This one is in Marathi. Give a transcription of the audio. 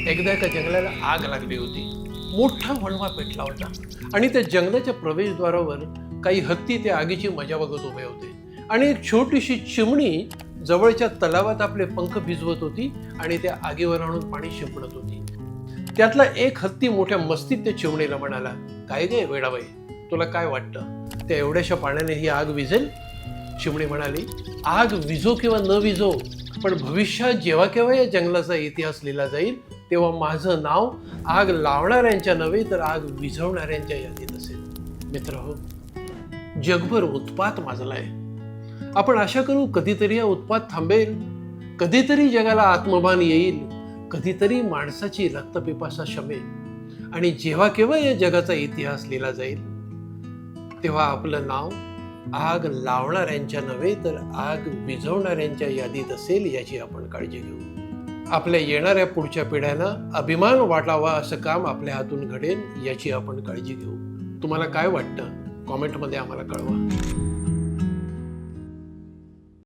एकदा एका जंगलाला आग लागली होती. मोठा वणवा पेटला होता आणि त्या जंगलाच्या प्रवेशद्वारावर काही हत्ती त्या आगीची मजा बघत उभे होते. आणि एक छोटीशी चिमणी जवळच्या तलावात आपले पंख भिजवत होती आणि त्या आगीवर आणून पाणी शिंपडत होती. त्यातला एक हत्ती मोठ्या मस्तीत त्या चिमणीला म्हणाला, काय गे वेडाबाई, तुला काय वाटतं, त्या एवढ्याशा पाण्याने ही आग विझेल? चिमणी म्हणाली, आग विझो किंवा न विझो, पण भविष्यात जेव्हा केव्हा या जंगलाचा इतिहास लिहिला जाईल तेव्हा माझं नाव आग लावणाऱ्यांच्या नव्हे तर आग विझवणाऱ्यांच्या यादीत असेल. मित्रहो, जगभर उत्पात माजलाय. आपण आशा करू कधीतरी हा उत्पात थांबेल, कधीतरी जगाला आत्मभान येईल, कधीतरी माणसाची रक्तपिपासा शमेल आणि जेव्हा केव्हा या जगाचा इतिहास लिहिला जाईल तेव्हा आपलं नाव आग लावणाऱ्यांच्या नव्हे तर आग विझवणाऱ्यांच्या यादीत असेल याची आपण काळजी घेऊ. आपल्या येणाऱ्या पुढच्या पिढ्यांना अभिमान वाटावा असं काम आपल्या हातून घडेल याची आपण काळजी घेऊ. तुम्हाला काय वाटतं कॉमेंटमध्ये आम्हाला कळवा.